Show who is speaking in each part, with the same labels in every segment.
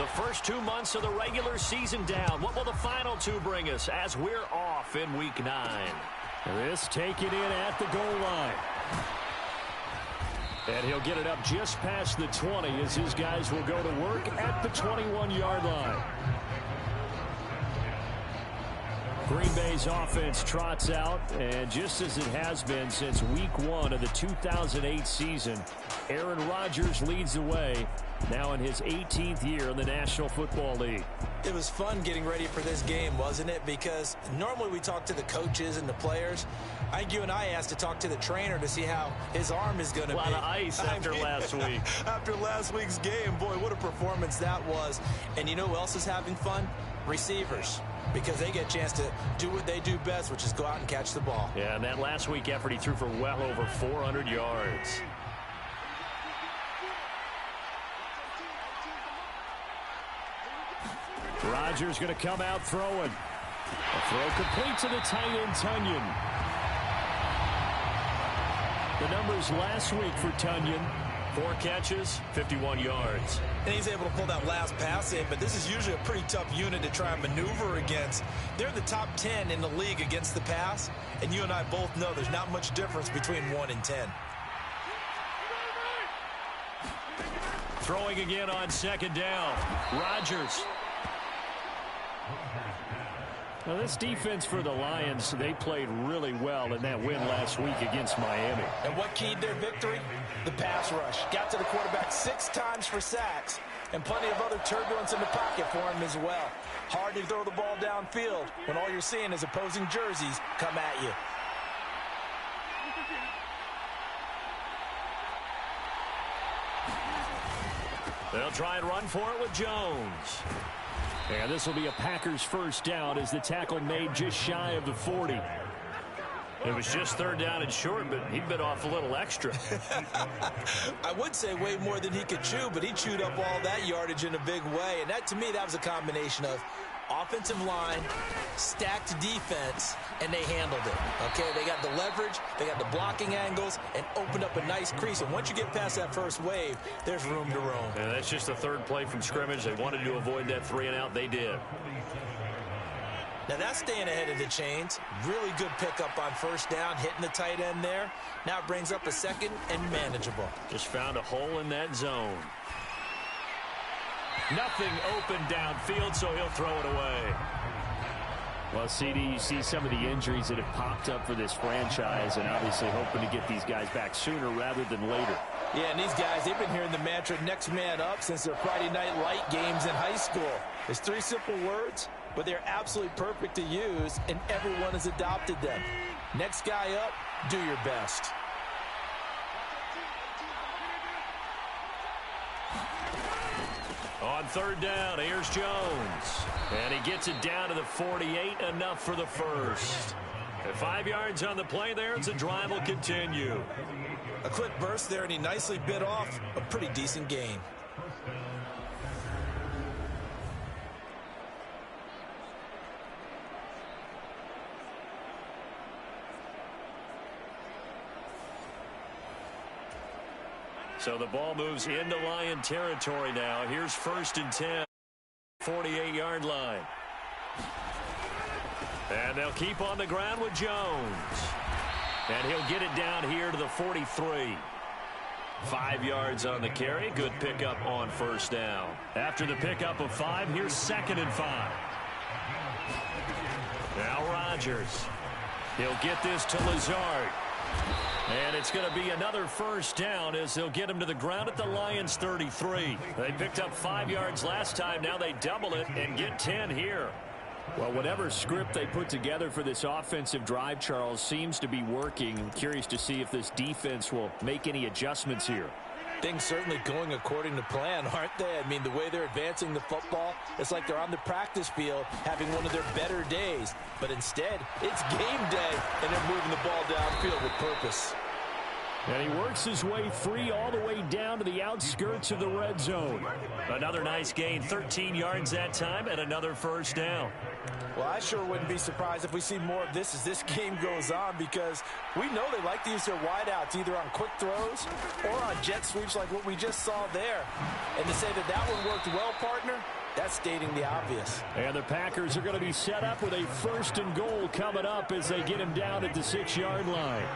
Speaker 1: The first 2 months of the regular season down. What will the final 2 bring us as we're off in Week 9?
Speaker 2: This taken in at the goal line. And he'll get it up just past the 20 as his guys will go to work at the 21-yard line. Green Bay's offense trots out, and just as it has been since Week 1 of the 2008 season, Aaron Rodgers leads the way now in his 18th year in the National Football League.
Speaker 3: It was fun getting ready for this game, wasn't it? Because normally we talk to the coaches and the players. I think you and I asked to talk to the trainer to see how his arm is going to be.
Speaker 1: A lot of ice after last week.
Speaker 3: After last week's game, boy, what a performance that was. And you know who else is having fun? Receivers. Because they get a chance to do what they do best, which is go out and catch the ball.
Speaker 1: Yeah, and that last week effort, he threw for well over 400 yards.
Speaker 2: Rodgers going to come out throwing. A throw complete to the tight end, Tonyan. The numbers last week for Tonyan.
Speaker 1: 4 catches, 51 yards.
Speaker 3: And he's able to pull that last pass in, but this is usually a pretty tough unit to try and maneuver against. They're the top 10 in the league against the pass, and you and I both know there's not much difference between 1 and 10.
Speaker 1: Throwing again on 2nd down. Rodgers.
Speaker 2: Now, this defense for the Lions, they played really well in that win last week against Miami.
Speaker 3: And what keyed their victory? The pass rush. Got to the quarterback 6 times for sacks, and plenty of other turbulence in the pocket for him as well. Hard to throw the ball downfield when all you're seeing is opposing jerseys come at you.
Speaker 1: They'll try and run for it with Jones.
Speaker 2: And this will be a Packers first down as the tackle made just shy of the 40.
Speaker 1: It was just 3rd down and short, but he bit off a little extra.
Speaker 3: I would say way more than he could chew, but he chewed up all that yardage in a big way. And that, to me, that was a combination of offensive line, stacked defense, and they handled it. Okay, they got the leverage, they got the blocking angles, and opened up a nice crease. And once you get past that first wave, there's room to roam.
Speaker 1: And that's just the 3rd play from scrimmage. They wanted to avoid that 3-and-out. They did.
Speaker 3: Now that's staying ahead of the chains. Really good pickup on 1st down, hitting the tight end there. Now it brings up a 2nd and manageable.
Speaker 1: Just found a hole in that zone. Nothing open downfield, so he'll throw it away.
Speaker 2: Well, CD, you see some of the injuries that have popped up for this franchise, and obviously hoping to get these guys back sooner rather than later.
Speaker 3: Yeah, and these guys, they've been hearing the mantra, next man up, since their Friday night light games in high school. It's 3 simple words, but they're absolutely perfect to use, and everyone has adopted them. Next guy up, do your best.
Speaker 1: On 3rd down, here's Jones. And he gets it down to the 48, enough for the first. At 5 yards on the play there, it's a drive will continue.
Speaker 3: A quick burst there, and he nicely bit off a pretty decent gain.
Speaker 1: So the ball moves into Lion territory now. Here's 1st and 10. 48-yard line. And they'll keep on the ground with Jones. And he'll get it down here to the 43. 5 yards on the carry. Good pickup on 1st down. After the pickup of 5, here's 2nd and 5. Now Rodgers. He'll get this to Lazard. And it's going to be another 1st down as they'll get him to the ground at the Lions' 33. They picked up 5 yards last time. Now they double it and get 10 here.
Speaker 2: Well, whatever script they put together for this offensive drive, Charles, seems to be working. I'm curious to see if this defense will make any adjustments here.
Speaker 3: Things certainly going according to plan, aren't they? I mean, the way they're advancing the football, it's like they're on the practice field having one of their better days. But instead, it's game day, and they're moving the ball downfield with purpose.
Speaker 2: And he works his way free all the way down to the outskirts of the red zone.
Speaker 1: Another nice gain, 13 yards that time, and another first down.
Speaker 3: Well, I sure wouldn't be surprised if we see more of this as this game goes on, because we know they like to use their wideouts either on quick throws or on jet sweeps like what we just saw there. And to say that that one worked well, partner, that's stating the obvious.
Speaker 2: And the Packers are going to be set up with a 1st and goal coming up as they get him down at the 6-yard line.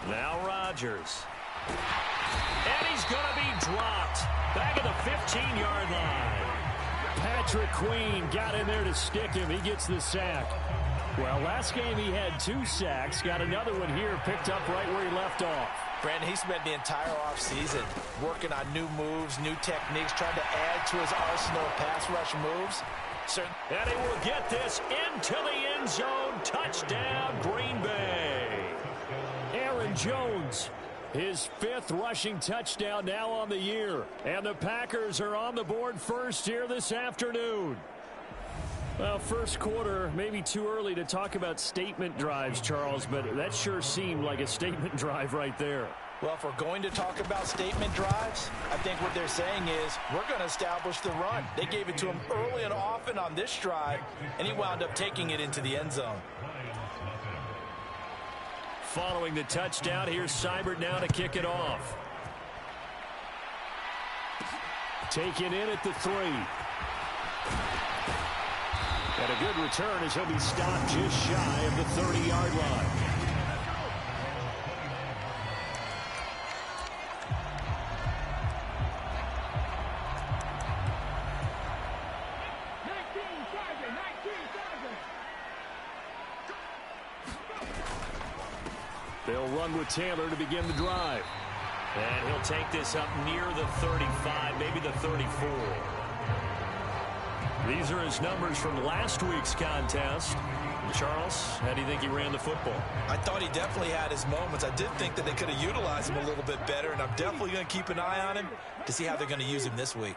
Speaker 1: Now Rodgers. And he's going to be dropped back at the 15-yard line.
Speaker 2: Patrick Queen got in there to stick him. He gets the sack. Well, last game he had 2 sacks. Got another one here picked up right where he left off.
Speaker 3: Brandon, he spent the entire offseason working on new moves, new techniques, trying to add to his arsenal of pass rush moves.
Speaker 1: And he will get this into the end zone. Touchdown, Green Bay.
Speaker 2: Aaron Jones, his 5th rushing touchdown now on the year. And the Packers are on the board first here this afternoon. Well, first quarter, maybe too early to talk about statement drives, Charles, but that sure seemed like a statement drive right there.
Speaker 3: Well, if we're going to talk about statement drives, I think what they're saying is we're going to establish the run. They gave it to him early and often on this drive, and he wound up taking it into the end zone.
Speaker 1: Following the touchdown, here's Seibert now to kick it off.
Speaker 2: Taken in at the 3. And a good return as he'll be stopped just shy of the 30-yard line. They'll run with Taylor to begin the drive.
Speaker 1: And he'll take this up near the 35, maybe the 34. These are his numbers from last week's contest. Charles, how do you think he ran the football?
Speaker 3: I thought he definitely had his moments. I did think that they could have utilized him a little bit better, and I'm definitely going to keep an eye on him to see how they're going to use him this week.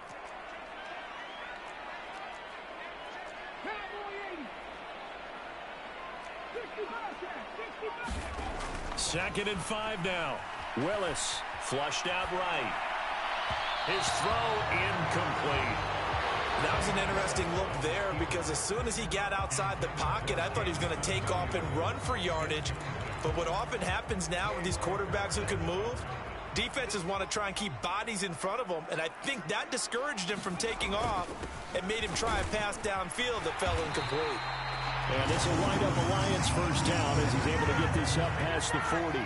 Speaker 1: Second and 5 now.
Speaker 2: Willis
Speaker 1: Flushed out right. His throw incomplete.
Speaker 3: That was an interesting look there, because as soon as he got outside the pocket, I thought he was going to take off and run for yardage. But what often happens now with these quarterbacks who can move, defenses want to try and keep bodies in front of them, and I think that discouraged him from taking off and made him try a pass downfield that fell incomplete.
Speaker 2: And this will wind up a Lions first down as he's able to get this up past the 40.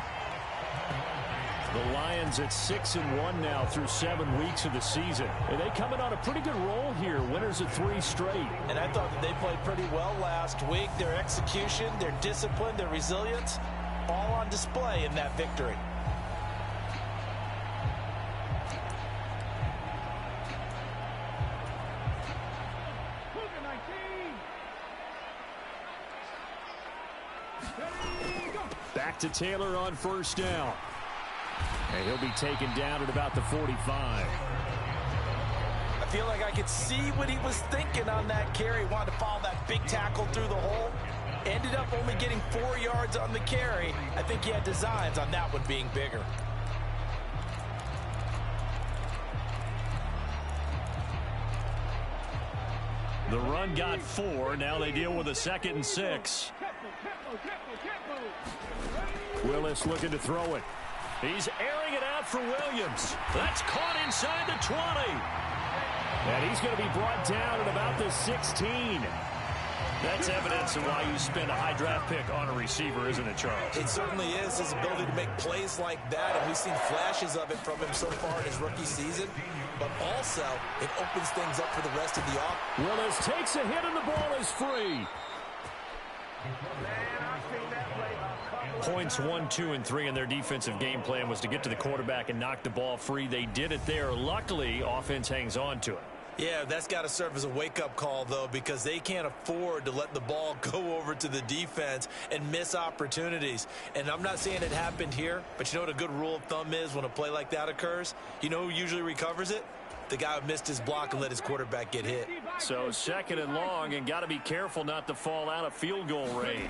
Speaker 2: The Lions at 6-1 now through 7 weeks of the season. And they come in on a pretty good roll here. Winners of 3 straight.
Speaker 3: And I thought that they played pretty well last week. Their execution, their discipline, their resilience, all on display in that victory.
Speaker 2: Back to Taylor on first down. And he'll be taken down at about the 45.
Speaker 3: I feel like I could see what he was thinking on that carry. Wanted to follow that big tackle through the hole. Ended up only getting 4 yards on the carry. I think he had designs on that one being bigger.
Speaker 1: The run got 4. Now they deal with a 2nd and 6.
Speaker 2: Willis looking to throw it.
Speaker 1: He's airing it out for Williams. That's caught inside the 20.
Speaker 2: And he's going to be brought down at about the 16.
Speaker 1: That's evidence of why you spend a high draft pick on a receiver, isn't it, Charles?
Speaker 3: It certainly is, his ability to make plays like that, and we've seen flashes of it from him so far in his rookie season. But also, it opens things up for the rest of the offense.
Speaker 2: Willis takes a hit and the ball is free.
Speaker 1: Points 1, 2, and 3 in their defensive game plan was to get to the quarterback and knock the ball free. They did it there. Luckily, offense hangs on to it.
Speaker 3: Yeah, that's got to serve as a wake-up call, though, because they can't afford to let the ball go over to the defense and miss opportunities. And I'm not saying it happened here, but you know what a good rule of thumb is when a play like that occurs? You know who usually recovers it? the guy who missed his block and let his quarterback get hit.
Speaker 2: So 2nd and long, and got to be careful not to fall out of field goal range.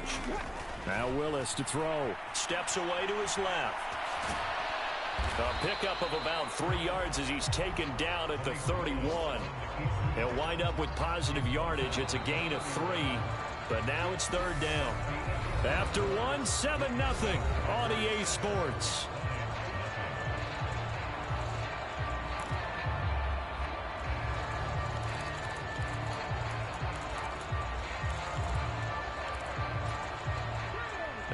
Speaker 2: Now Willis to throw.
Speaker 1: Steps away to his left. A pickup of about 3 yards as he's taken down at the 31. He'll wind up with positive yardage. It's a gain of 3, but now it's 3rd down. After 1, 7-0 on EA Sports.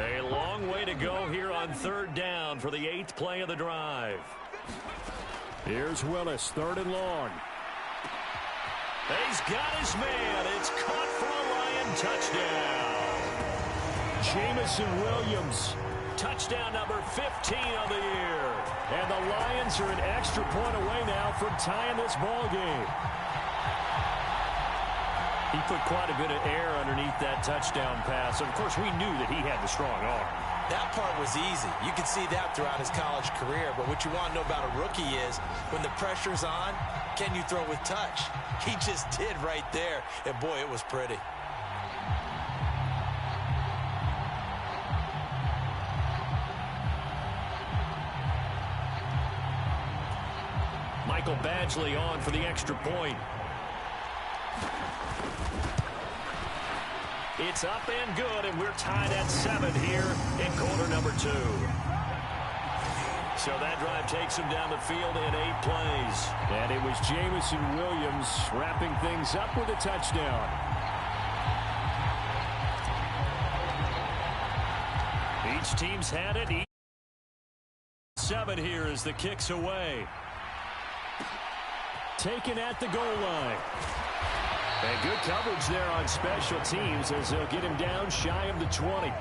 Speaker 1: A long way to go here on 3rd down for the 8th play of the drive.
Speaker 2: Here's Willis, 3rd and long.
Speaker 1: He's got his man. It's caught for a Lion touchdown.
Speaker 2: Jameson Williams.
Speaker 1: Touchdown number 15 of the year.
Speaker 2: And the Lions are an extra point away now from tying this ball game.
Speaker 1: He put quite a bit of air underneath that touchdown pass. Of course, we knew that he had the strong arm.
Speaker 3: That part was easy. You could see that throughout his college career. But what you want to know about a rookie is when the pressure's on, can you throw with touch? He just did right there. And, boy, it was pretty.
Speaker 1: Michael Badgley on for the extra point. It's up and good, and we're tied at 7 here in quarter number 2. So that drive takes him down the field in 8 plays.
Speaker 2: And it was Jameson Williams wrapping things up with a touchdown.
Speaker 1: Each team's had it. 7 here as the kick's away.
Speaker 2: Taken at the goal line. And good coverage there on special teams as they'll get him down shy of the 20.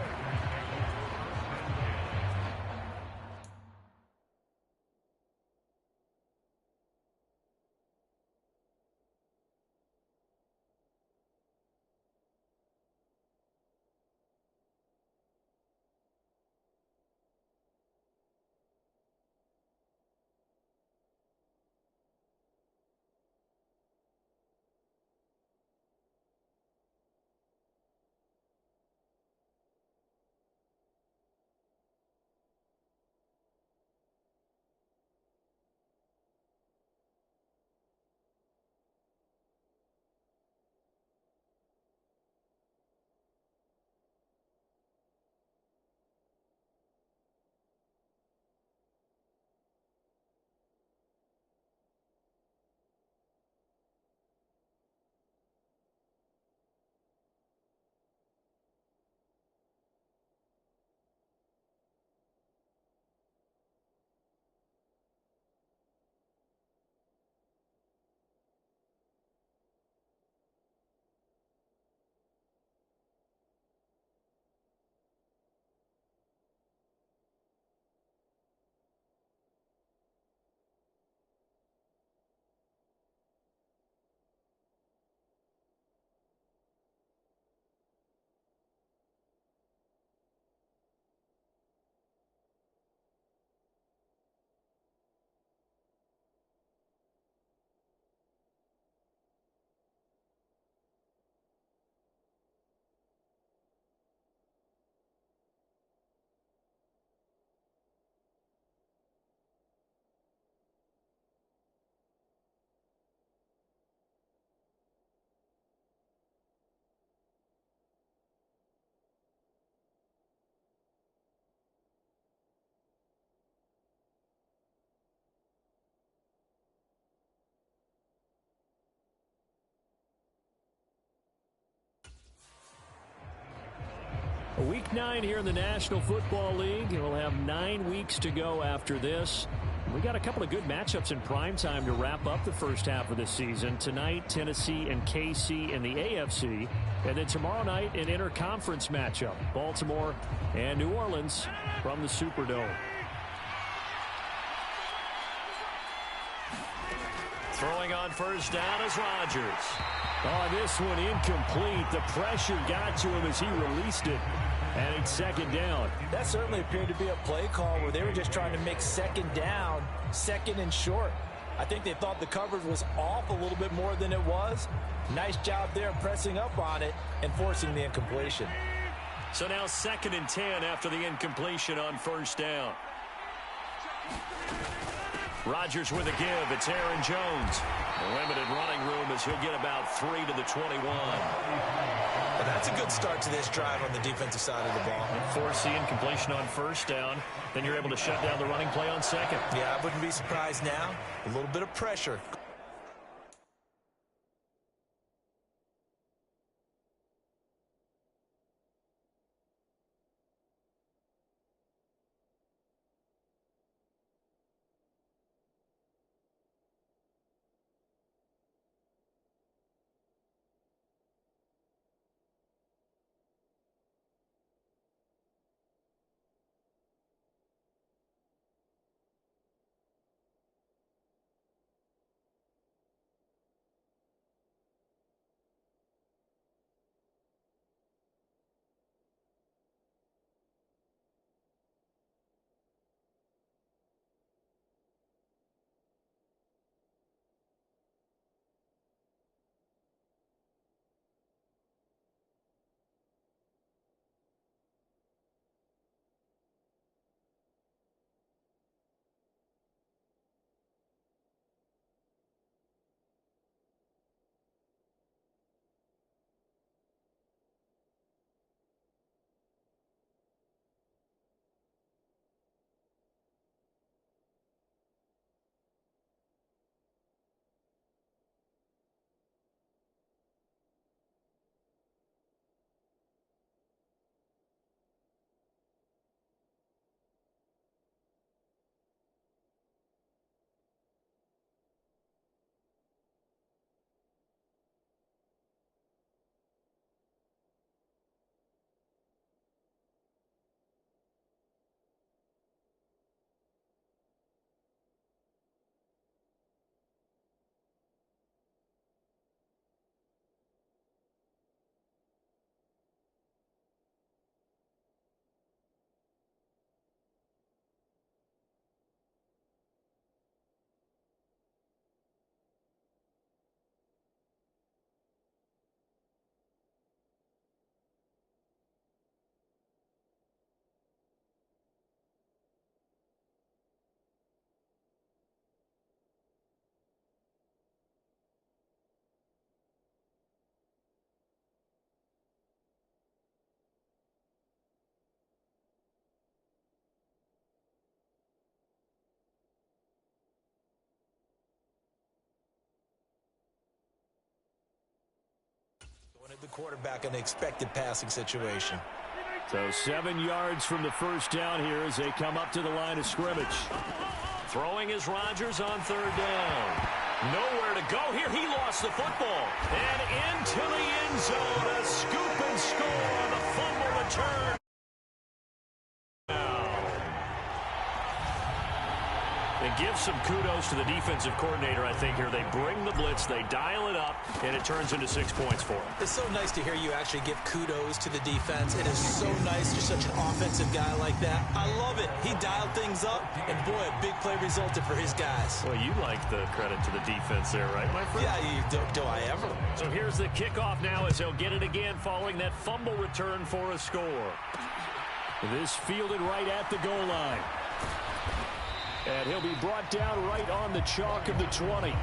Speaker 2: Week 9 here in the National Football League. We'll have 9 weeks to go after this. We got a couple of good matchups in prime time to wrap up the first half of the season. Tonight, Tennessee and KC in the AFC. And then tomorrow night, an interconference matchup. Baltimore and New Orleans from the Superdome.
Speaker 1: Throwing on first down is Rodgers.
Speaker 2: Oh, this one incomplete. The pressure got to him as he released it. And it's second down.
Speaker 3: That certainly appeared to be a play call where they were just trying to make second down, second and short. I think they thought the coverage was off a little bit more than it was. Nice job there pressing up on it and forcing the incompletion.
Speaker 2: So now 2nd and 10 after the incompletion on 1st down. Rodgers with a give. It's Aaron Jones. Limited running room as he'll get about 3 to the 21.
Speaker 3: Well, that's a good start to this drive on the defensive side of the ball.
Speaker 2: Force the incompletion on 1st down. Then you're able to shut down the running play on 2nd.
Speaker 3: Yeah, I wouldn't be surprised now. A little bit of pressure. The quarterback in an expected passing situation.
Speaker 2: So 7 yards from the 1st down here as they come up to the line of scrimmage. Throwing is Rodgers on 3rd down. Nowhere to go here. He lost the football. And into the end zone. A scoop and score on the fumble return. And give some kudos to the defensive coordinator, I think, here. They bring the blitz, they dial it up, and it turns into 6 points for them.
Speaker 3: It's so nice to hear you actually give kudos to the defense. It is so nice you're such an offensive guy like that. I love it. He dialed things up, and boy, a big play resulted for his guys.
Speaker 2: Well, you like the credit to the defense there, right, my friend?
Speaker 3: Yeah, do I ever?
Speaker 2: So here's the kickoff now as he'll get it again following that fumble return for a score. This fielded right at the goal line. And he'll be brought down right on the chalk of the 20.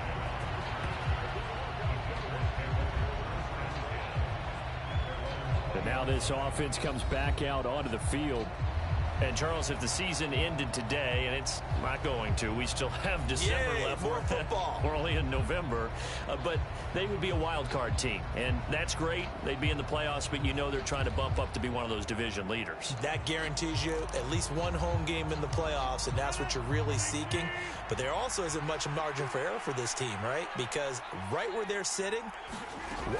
Speaker 2: And now this offense comes back out onto the field. And, Charles, if the season ended today, and it's not going to, we still have December left.
Speaker 3: More football.
Speaker 2: We're only in November. But they would be a wild card team. And that's great. They'd be in the playoffs, but you know they're trying to bump up to be one of those division leaders.
Speaker 3: That guarantees you at least one home game in the playoffs, and that's what you're really seeking. But there also isn't much margin for error for this team, right? Because right where they're sitting,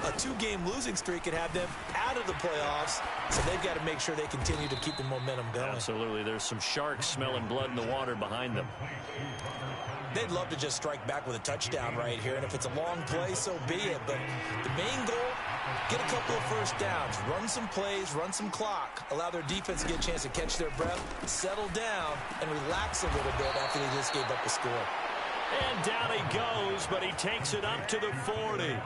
Speaker 3: a 2-game losing streak could have them out of the playoffs, so they've got to make sure they continue to keep the momentum going.
Speaker 2: Absolutely. There's some sharks smelling blood in the water behind them.
Speaker 3: They'd love to just strike back with a touchdown right here, and if it's a long play, so be it. But the main goal, get a couple of first downs, run some plays, run some clock, allow their defense to get a chance to catch their breath, settle down, and relax a little bit after they just gave up a score.
Speaker 1: And down he goes, but he takes it up to the 40.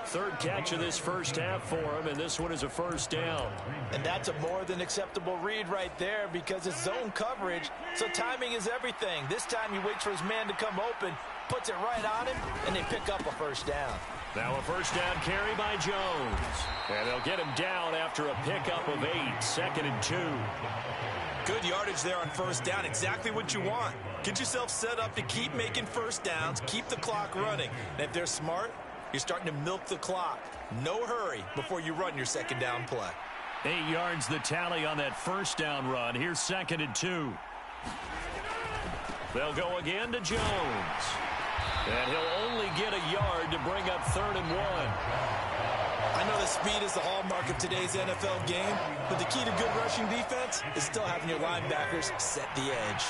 Speaker 1: Third catch of this first half for him, and this one is a first down.
Speaker 3: And that's a more than acceptable read right there because it's zone coverage, so timing is everything. This time he waits for his man to come open, puts it right on him, and they pick up a first down.
Speaker 1: Now a first down carry by Jones. And they'll get him down after a pickup of 8, 2nd and 2.
Speaker 3: Good yardage there on first down, exactly what you want. Get yourself set up to keep making first downs, keep the clock running. And if they're smart, you're starting to milk the clock. No hurry before you run your second down play.
Speaker 1: 8 yards the tally on that first down run. Here's 2nd and 2. They'll go again to Jones. And he'll only get a yard to bring up 3rd and 1.
Speaker 3: I know the speed is the hallmark of today's NFL game, but the key to good rushing defense is still having your linebackers set the edge.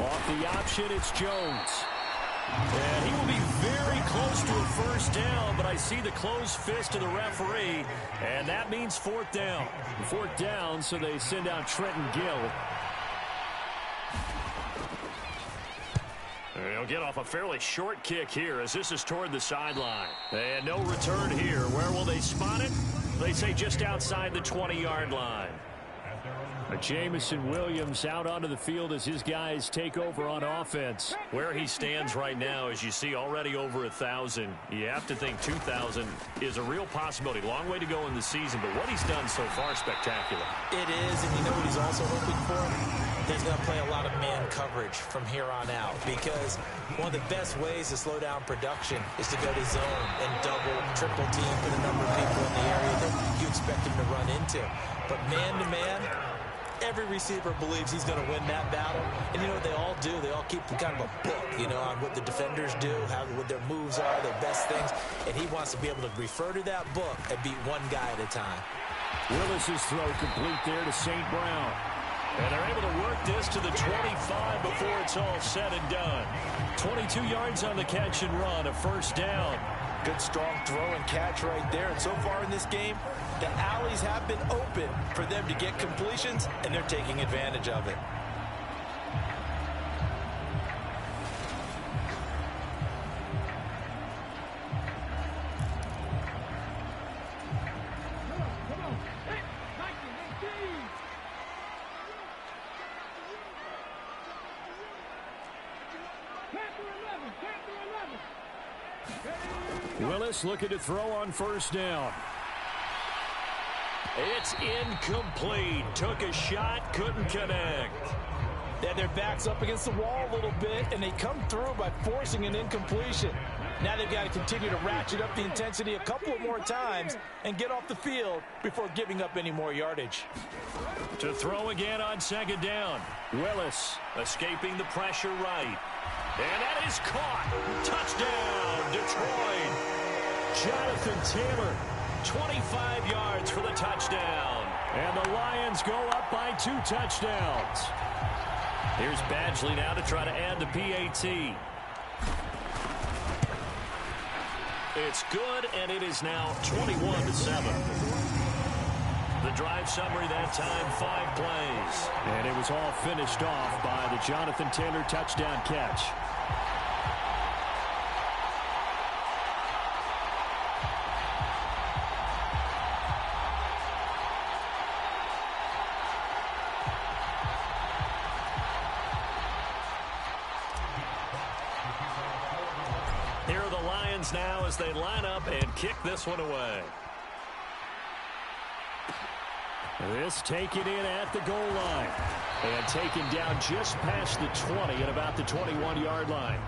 Speaker 2: Off the option, it's Jones. And he will be very close to a first down, but I see the closed fist of the referee, and that means 4th down. 4th down, so they send out Trenton Gill.
Speaker 1: He'll get off a fairly short kick here as this is toward the sideline. And no return here. Where will they spot it? They say just outside the 20-yard line.
Speaker 2: Jamison Williams out onto the field as his guys take over on offense.
Speaker 1: Where he stands right now, as you see, already over 1,000. You have to think 2,000 is a real possibility. Long way to go in the season, but what he's done so far, spectacular.
Speaker 3: It is, and you know what he's also hoping for? He's going to play a lot of man coverage from here on out because one of the best ways to slow down production is to go to zone and double, triple team for the number of people in the area that you expect him to run into. But man-to-man, every receiver believes he's going to win that battle. And you know what they all do? They all keep kind of a book, you know, on what the defenders do, what their moves are, their best things. And he wants to be able to refer to that book and beat one guy at a time.
Speaker 2: Willis's throw complete there to St. Brown.
Speaker 1: And they're able to work this to the 25 before it's all said and done.
Speaker 2: 22 yards on the catch and run, a first down.
Speaker 3: Good strong throw and catch right there. And so far in this game, the alleys have been open for them to get completions, and they're taking advantage of it.
Speaker 2: Willis looking to throw on first down.
Speaker 1: It's incomplete. Took a shot, couldn't connect.
Speaker 3: They had their backs up against the wall a little bit, and they come through by forcing an incompletion. Now they've got to continue to ratchet up the intensity a couple of more times and get off the field before giving up any more yardage.
Speaker 1: To throw again on second down. Willis escaping the pressure right. And that is caught. Touchdown, Detroit.
Speaker 2: Jonathan Taylor.
Speaker 1: 25 yards for the touchdown.
Speaker 2: And the Lions go up by 2 touchdowns.
Speaker 1: Here's Badgley now to try to add the PAT. It's good, and it is now 21-7. The drive summary that time, 5 plays.
Speaker 2: And it was all finished off by the Jonathan Taylor touchdown catch.
Speaker 1: Here are the Lions now as they line up and kick this one away.
Speaker 2: This taken in at the goal line. And taken down just past the 20 at about the 21-yard line.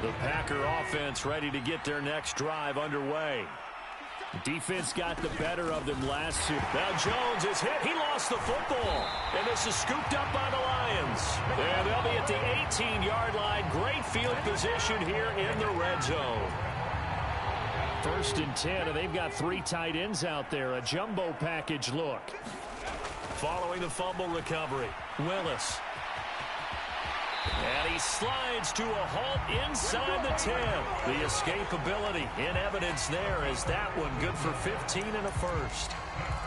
Speaker 1: The Packer offense ready to get their next drive underway.
Speaker 2: Defense got the better of them last season.
Speaker 1: Now Jones is hit. He lost the football. And this is scooped up by the Lions. And they'll be at the 18-yard line. Great field position here in the red zone.
Speaker 2: 1st and 10, and they've got 3 tight ends out there. A jumbo package look.
Speaker 1: Following the fumble recovery, Willis. And he slides to a halt inside the 10. The escapability in evidence there as that one good for 15 and a first.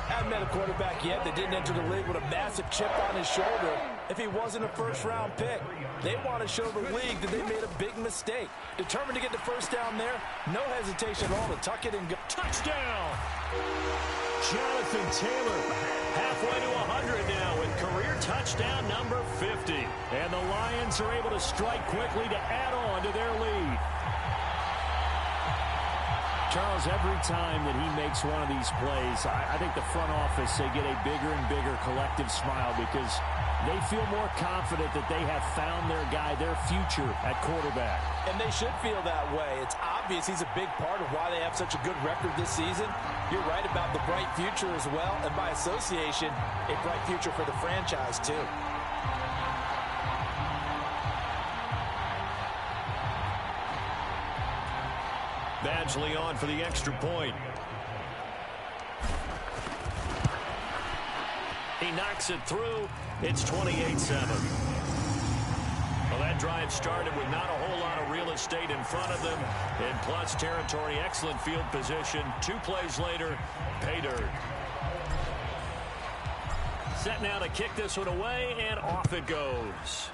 Speaker 3: Haven't met a quarterback yet that didn't enter the league with a massive chip on his shoulder if he wasn't a first-round pick. They want to show the league that they made a big mistake. Determined to get the first down there, no hesitation at all to tuck it and go.
Speaker 1: Touchdown! Jonathan Taylor halfway to 100 now with career touchdown number 50. And the Lions are able to strike quickly to add on to their lead.
Speaker 2: Charles, every time that he makes one of these plays, I think the front office, they get a bigger and bigger collective smile because they feel more confident that they have found their guy, their future at quarterback.
Speaker 3: And they should feel that way. It's obvious he's a big part of why they have such a good record this season. You're right about the bright future as well, and by association, a bright future for the franchise too.
Speaker 1: Badgley on for the extra point. He knocks it through. It's 28-7. Well, that drive started with not a whole lot of real estate in front of them. In plus territory, excellent field position. 2 plays later, pay dirt. Set now to kick this one away, and off it goes.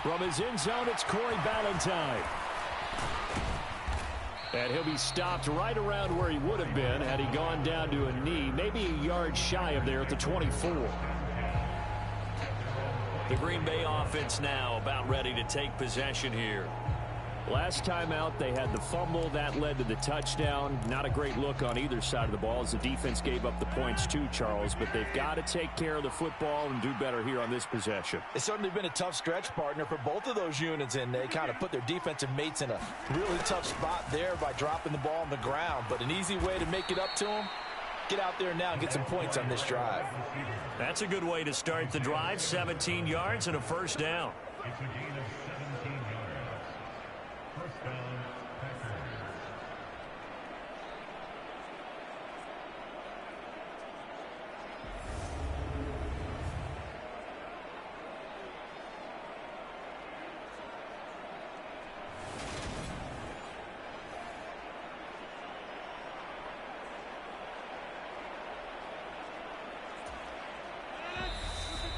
Speaker 2: From his end zone, it's Corey Ballantyne. And he'll be stopped right around where he would have been had he gone down to a knee, maybe a yard shy of there at the 24.
Speaker 1: The Green Bay offense now about ready to take possession here.
Speaker 2: Last time out, they had the fumble. That led to the touchdown. Not a great look on either side of the ball as the defense gave up the points too, Charles. But they've got to take care of the football and do better here on this possession.
Speaker 3: It's certainly been a tough stretch, partner, for both of those units, and they kind of put their defensive mates in a really tough spot there by dropping the ball on the ground. But an easy way to make it up to them, get out there now and get some points on this drive.
Speaker 1: That's a good way to start the drive. 17 yards and a first down.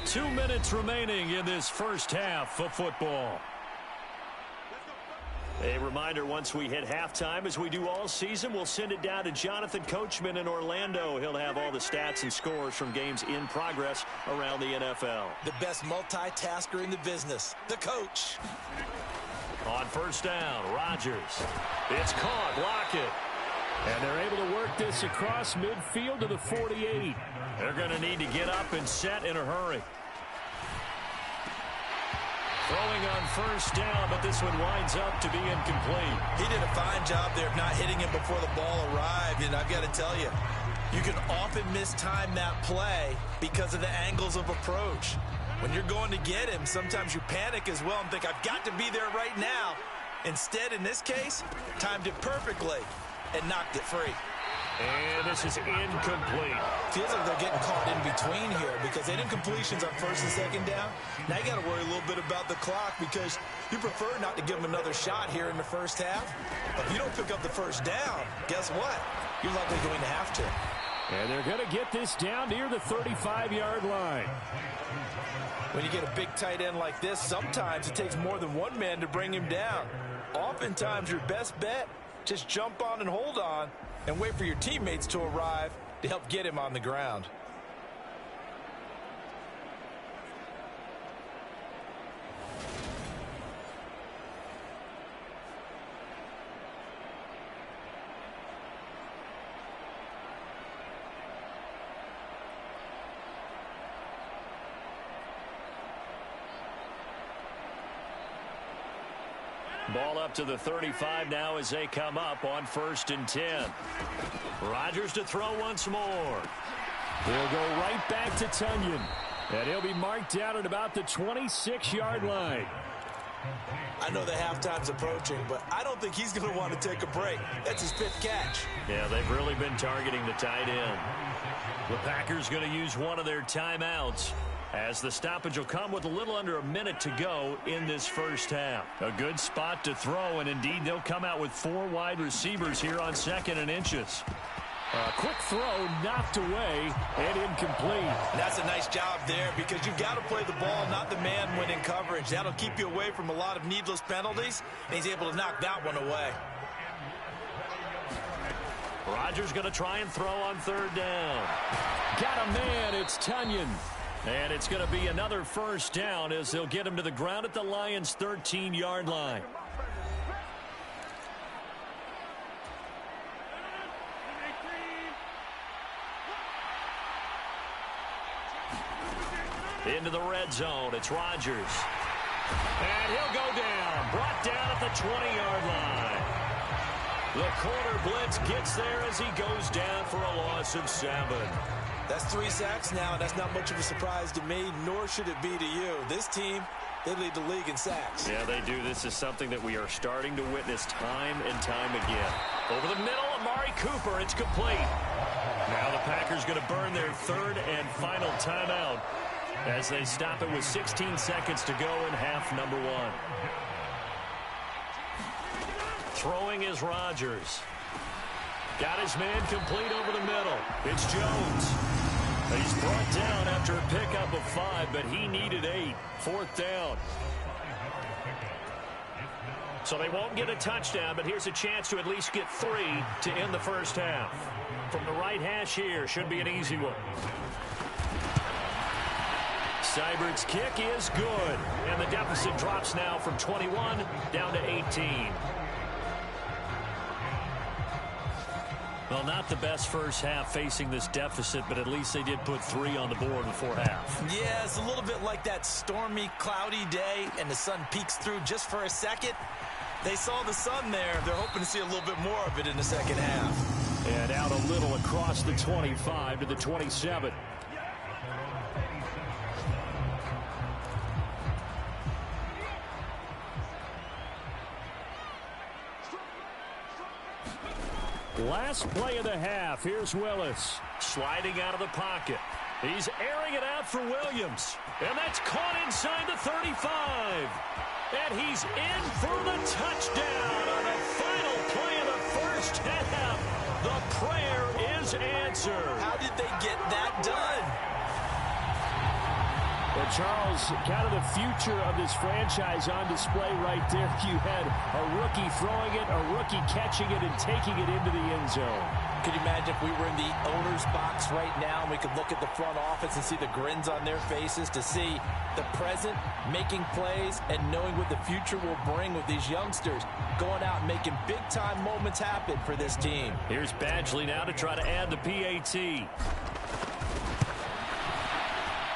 Speaker 1: 2 minutes remaining in this first half of football. A reminder, once we hit halftime, as we do all season, we'll send it down to Jonathan Coachman in Orlando. He'll have all the stats and scores from games in progress around the NFL.
Speaker 3: The best multitasker in the business, the coach.
Speaker 1: On first down, Rodgers. It's caught, Lockett.
Speaker 2: And they're able to work this across midfield to the 48.
Speaker 1: They're going to need to get up and set in a hurry. Throwing on first down, but this one winds up to be incomplete.
Speaker 3: He did a fine job there of not hitting him before the ball arrived, and I've got to tell you, you can often mistime that play because of the angles of approach. When you're going to get him, sometimes you panic as well and think, I've got to be there right now. Instead, in this case, timed it perfectly and knocked it free.
Speaker 1: And this is incomplete.
Speaker 3: Feels like they're getting caught in between here because they did incompletions on first and second down. Now you got to worry a little bit about the clock because you prefer not to give them another shot here in the first half. But if you don't pick up the first down, guess what? You're likely going to have to.
Speaker 2: And they're going to get this down near the 35-yard line.
Speaker 3: When you get a big tight end like this, sometimes it takes more than one man to bring him down. Oftentimes, your best bet, just jump on and hold on and wait for your teammates to arrive to help get him on the ground.
Speaker 1: Ball up to the 35 now as they come up on 1st and 10. Rodgers to throw once more.
Speaker 2: He'll go right back to Tonyan. And he'll be marked down at about the 26-yard line.
Speaker 3: I know the halftime's approaching, but I don't think he's going to want to take a break. That's his 5th catch.
Speaker 1: Yeah, they've really been targeting the tight end. The Packers going to use one of their timeouts. as the stoppage will come with a little under a minute to go in this first half. A good spot to throw, and indeed they'll come out with 4 wide receivers here on 2nd and inches.
Speaker 2: A quick throw knocked away and incomplete.
Speaker 3: And that's a nice job there because you've got to play the ball, not the man when in coverage. That'll keep you away from a lot of needless penalties, and he's able to knock that one away.
Speaker 1: Rodgers going to try and throw on 3rd down.
Speaker 2: Got a man. It's Tonyan.
Speaker 1: And it's going to be another first down as they'll get him to the ground at the Lions' 13-yard line. Into the red zone. It's Rodgers. And he'll go down. Brought down at the 20-yard line. The corner blitz gets there as he goes down for a loss of 7.
Speaker 3: That's 3 sacks now. That's not much of a surprise to me, nor should it be to you. This team, they lead the league in sacks.
Speaker 1: Yeah, they do. This is something that we are starting to witness time and time again. Over the middle, Amari Cooper. It's complete. Now the Packers going to burn their 3rd and final timeout as they stop it with 16 seconds to go in half number 1. Throwing is Rodgers. Got his man complete over the middle. It's Jones. He's brought down after a pickup of 5, but he needed 8. 4th down. So they won't get a touchdown, but here's a chance to at least get 3 to end the first half. From the right hash here, should be an easy one. Seibert's kick is good, and the deficit drops now from 21 down to 18. Well, not the best first half facing this deficit, but at least they did put 3 on the board before half.
Speaker 3: Yeah, it's a little bit like that stormy, cloudy day, and the sun peeks through just for a second. They saw the sun there. They're hoping to see a little bit more of it in the second half.
Speaker 2: And out a little across the 25 to the 27. Last play of the half. Here's Willis.
Speaker 1: Sliding out of the pocket. He's airing it out for Williams. And that's caught inside the 35. And he's in for the touchdown on the final play of the first half. The prayer is answered.
Speaker 3: How did they get that done?
Speaker 2: Well, Charles, kind of the future of this franchise on display right there. You had a rookie throwing it, a rookie catching it, and taking it into the end zone.
Speaker 3: Could you imagine if we were in the owner's box right now and we could look at the front office and see the grins on their faces, to see the present making plays and knowing what the future will bring with these youngsters going out and making big-time moments happen for this team.
Speaker 1: Here's Badgley now to try to add the PAT.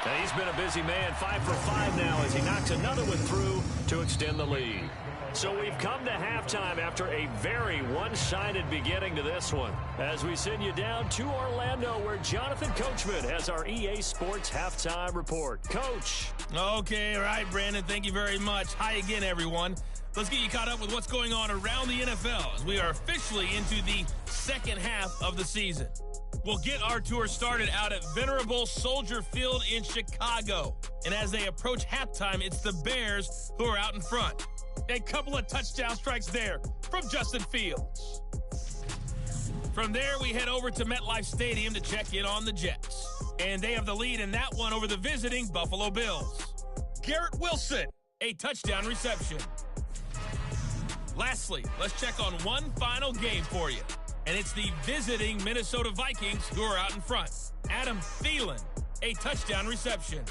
Speaker 1: And he's been a busy man, 5 for 5 now as he knocks another one through to extend the lead. So we've come to halftime after a very one-sided beginning to this one. As we send you down to Orlando, where Jonathan Coachman has our EA Sports Halftime Report. Coach.
Speaker 4: Okay, all right, Brandon, thank you very much. Hi again, everyone. Let's get you caught up with what's going on around the NFL as we are officially into the second half of the season. We'll get our tour started out at Venerable Soldier Field in Chicago. And as they approach halftime, it's the Bears who are out in front. A couple of touchdown strikes there from Justin Fields. From there, we head over to MetLife Stadium to check in on the Jets. And they have the lead in that one over the visiting Buffalo Bills. Garrett Wilson, a touchdown reception. Lastly, let's check on one final game for you. And it's the visiting Minnesota Vikings who are out in front. Adam Thielen, a touchdown reception.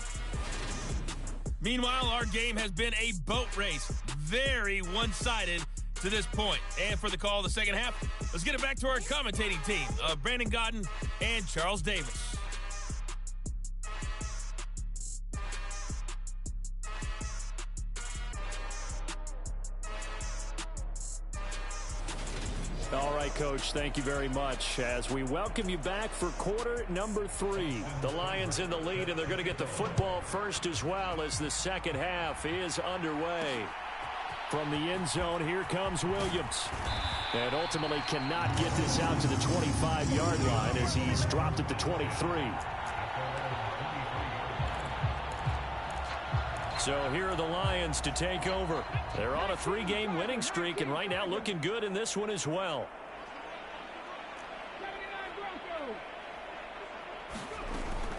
Speaker 4: Meanwhile, our game has been a boat race. Very one-sided to this point. And for the call of the second half, let's get it back to our commentating team of Brandon Gaudin and Charles Davis.
Speaker 2: All right, Coach, thank you very much as we welcome you back for quarter number 3.
Speaker 1: The Lions in the lead, and they're going to get the football first as well as the second half is underway.
Speaker 2: From the end zone, here comes Williams. And ultimately cannot get this out to the 25-yard line as he's dropped at the 23. So here are the Lions to take over. They're on a 3-game winning streak, and right now looking good in this one as well.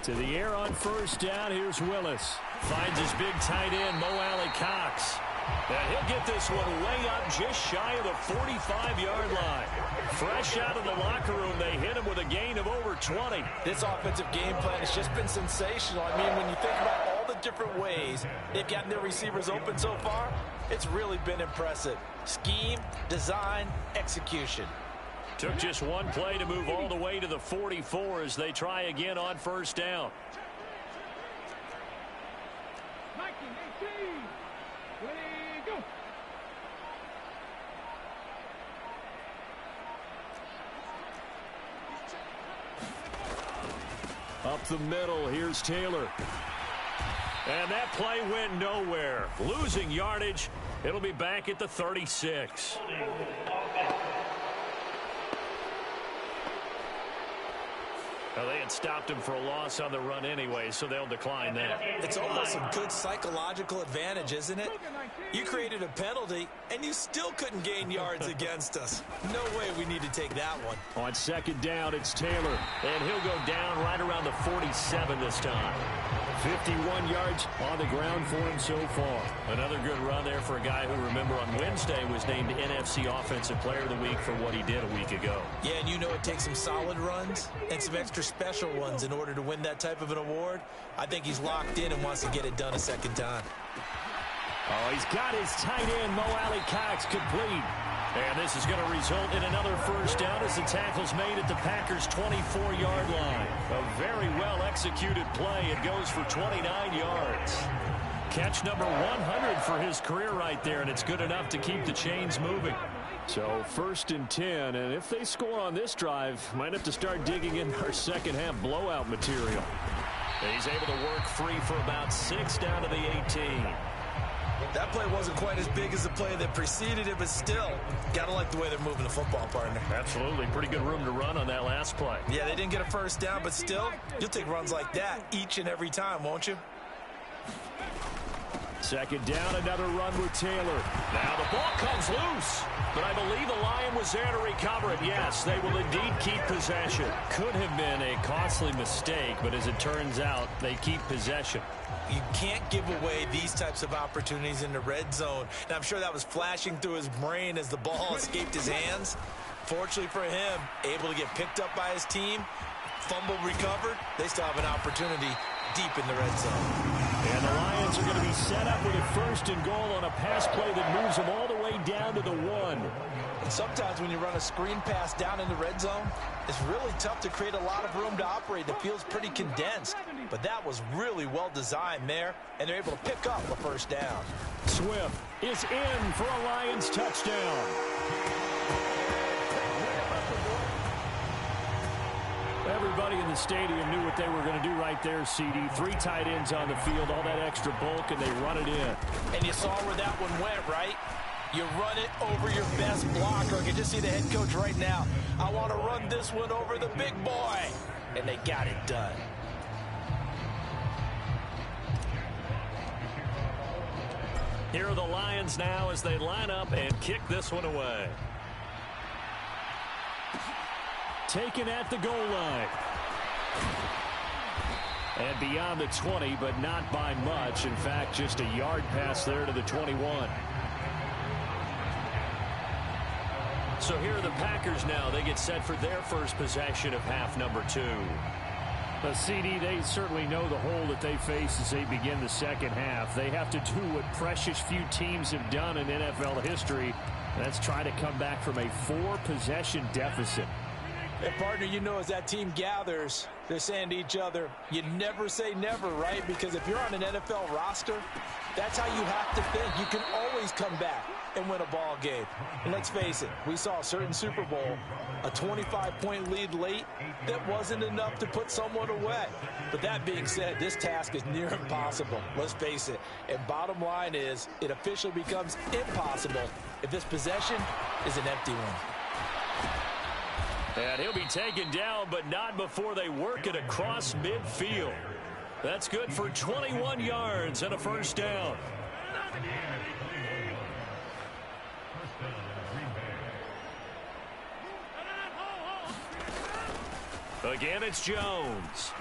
Speaker 2: To the air on first down. Here's Willis. Finds his big tight end, Mo Alley-Cox. And he'll get this one way up just shy of the 45-yard line. Fresh out of the locker room, they hit him with a gain of over 20.
Speaker 3: This offensive game plan has just been sensational. I mean, when you think about all the different ways they've gotten their receivers open so far, it's really been impressive. Scheme, design, execution.
Speaker 2: Took just one play to move all the way to the 44 as they try again on first down. Up the middle, here's Taylor. And that play went nowhere. Losing yardage. It'll be back at the 36. Well, they had stopped him for a loss on the run anyway, so they'll decline that.
Speaker 3: It's almost a good psychological advantage, isn't it? You created a penalty, and you still couldn't gain yards against us. No way we need to take that one.
Speaker 2: On second down, it's Taylor, and he'll go down right around the 47 this time. 51 yards on the ground for him so far. Another good run there for a guy who, remember, on Wednesday was named NFC Offensive Player of the Week for what he did a week ago.
Speaker 3: Yeah, and you know it takes some solid runs and some extra special ones in order to win that type of an award. I think he's locked in and wants to get it done a second time.
Speaker 2: Oh, he's got his tight end, Mo Alley-Cox, complete. And this is going to result in another first down as the tackle's made at the Packers' 24-yard line. A very well-executed play. It goes for 29 yards. Catch number 100 for his career right there, and it's good enough to keep the chains moving. So first and 10, and if they score on this drive, might have to start digging in our second-half blowout material. He's able to work free for about 6 down to the 18.
Speaker 3: That play wasn't quite as big as the play that preceded it, but still, gotta like the way they're moving the football, partner.
Speaker 2: Absolutely. Pretty good room to run on that last play.
Speaker 3: Yeah, they didn't get a first down, but still, you'll take runs like that each and every time, won't you?
Speaker 2: Second down, another run with Taylor. Now the ball comes loose, but I believe the Lion was there to recover it. Yes, they will indeed keep possession. Could have been a costly mistake, but as it turns out, they keep possession.
Speaker 3: You can't give away these types of opportunities in the red zone. Now, I'm sure that was flashing through his brain as the ball escaped his hands. Fortunately for him, able to get picked up by his team, fumble recovered. They still have an opportunity deep in the red zone.
Speaker 2: And the Lions are going to be set up with a first and goal on a pass play that moves them all the way down to the 1.
Speaker 3: And sometimes when you run a screen pass down in the red zone, it's really tough to create a lot of room to operate. It feels pretty condensed. But that was really well designed there, and they're able to pick up a first down.
Speaker 2: Swift is in for a Lions touchdown. Everybody in the stadium knew what they were going to do right there, CD. 3 tight ends on the field, all that extra bulk, and they run it in.
Speaker 3: And you saw where that one went, right? You run it over your best blocker. I can just see the head coach right now. I want to run this one over the big boy. And they got it done.
Speaker 2: Here are the Lions now as they line up and kick this one away. Taken at the goal line. And beyond the 20, but not by much. In fact, just a yard pass there to the 21. So here are the Packers now. They get set for their first possession of half number 2. CD, they certainly know the hole that they face as they begin the second half. They have to do what precious few teams have done in NFL history. That's try to come back from a 4-possession deficit.
Speaker 3: And partner, you know, as that team gathers, they're saying to each other, you never say never, right? Because if you're on an NFL roster, that's how you have to think. You can always come back and win a ball game. And let's face it, we saw a certain Super Bowl, a 25-point lead late, that wasn't enough to put someone away. But that being said, this task is near impossible. Let's face it. And bottom line is, it officially becomes impossible if this possession is an empty one.
Speaker 2: And he'll be taken down, but not before they work it across midfield.
Speaker 1: That's good for 21 yards and a first down. Again, it's Jones.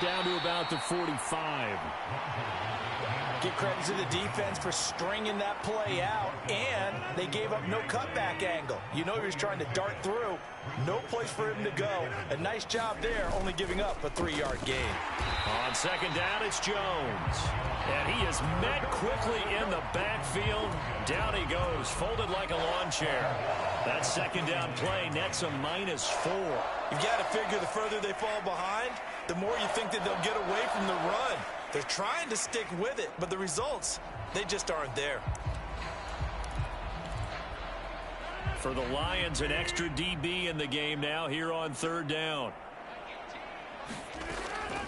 Speaker 2: Down to about the 45.
Speaker 3: Give credit to the defense for stringing that play out, and they gave up no cutback angle. You know he was trying to dart through. No place for him to go. A nice job there, only giving up a 3-yard gain.
Speaker 1: On second down, it's Jones. And he is met quickly in the backfield. Down he goes, folded like a lawn chair. That second down play nets a -4.
Speaker 3: You've got to figure the further they fall behind, the more you think that they'll get away from the run. They're trying to stick with it, but the results, they just aren't there.
Speaker 1: For the Lions, an extra DB in the game now here on third down.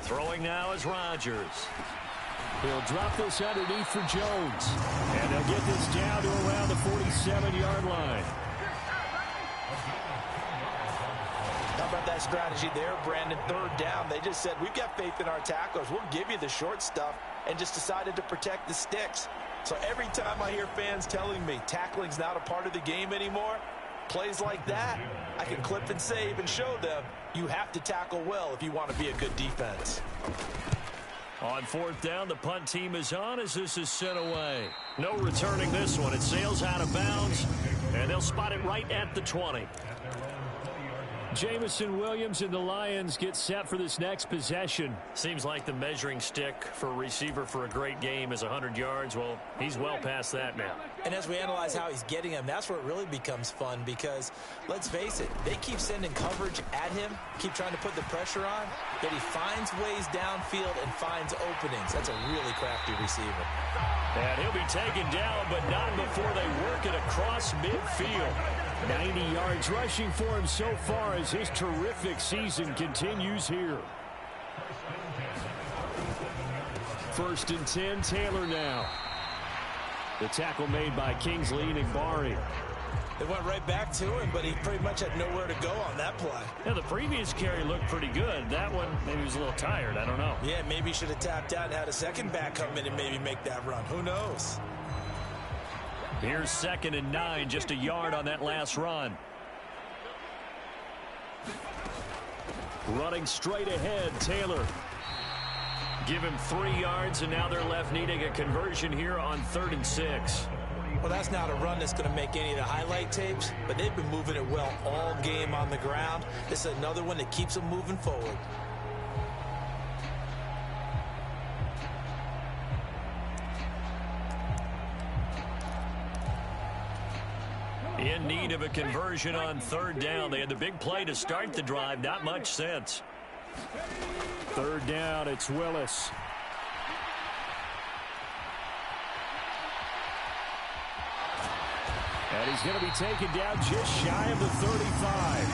Speaker 1: Throwing now is Rodgers.
Speaker 2: He'll drop this underneath for Jones. And they'll get this down to around the 47-yard line.
Speaker 3: How about that strategy there, Brandon? Third down, they just said, we've got faith in our tacklers. We'll give you the short stuff, and just decided to protect the sticks. So every time I hear fans telling me tackling's not a part of the game anymore, plays like that, I can clip and save and show them you have to tackle well if you want to be a good defense.
Speaker 1: On fourth down, the punt team is on as this is sent away. No returning this one. It sails out of bounds, and they'll spot it right at the 20.
Speaker 2: Jameson Williams and the Lions get set for this next possession.
Speaker 1: Seems like the measuring stick for a receiver for a great game is 100 yards. Well, he's well past that now.
Speaker 3: And as we analyze how he's getting them, that's where it really becomes fun because, let's face it, they keep sending coverage at him, keep trying to put the pressure on, yet he finds ways downfield and finds openings. That's a really crafty receiver.
Speaker 1: And he'll be taken down, but not before they work it across midfield.
Speaker 2: 90 yards rushing for him so far as his terrific season continues here. First and 10, Taylor now. The tackle made by Kingsley Enagbare.
Speaker 3: They went right back to him, but he pretty much had nowhere to go on that play.
Speaker 1: Yeah, the previous carry looked pretty good. That one, maybe he was a little tired. I don't know.
Speaker 3: Yeah, maybe he should have tapped out and had a second back come in and maybe make that run. Who knows?
Speaker 1: Here's 2nd and 9, just a yard on that last run.
Speaker 2: Running straight ahead, Taylor.
Speaker 1: Give him 3 yards, and now they're left needing a conversion here on 3rd and 6.
Speaker 3: Well, that's not a run that's going to make any of the highlight tapes, but they've been moving it well all game on the ground. This is another one that keeps them moving forward.
Speaker 1: In need of a conversion on 3rd down. They had the big play to start the drive. Not much sense.
Speaker 2: 3rd down, it's Willis. And he's going to be taken down just shy of the 35.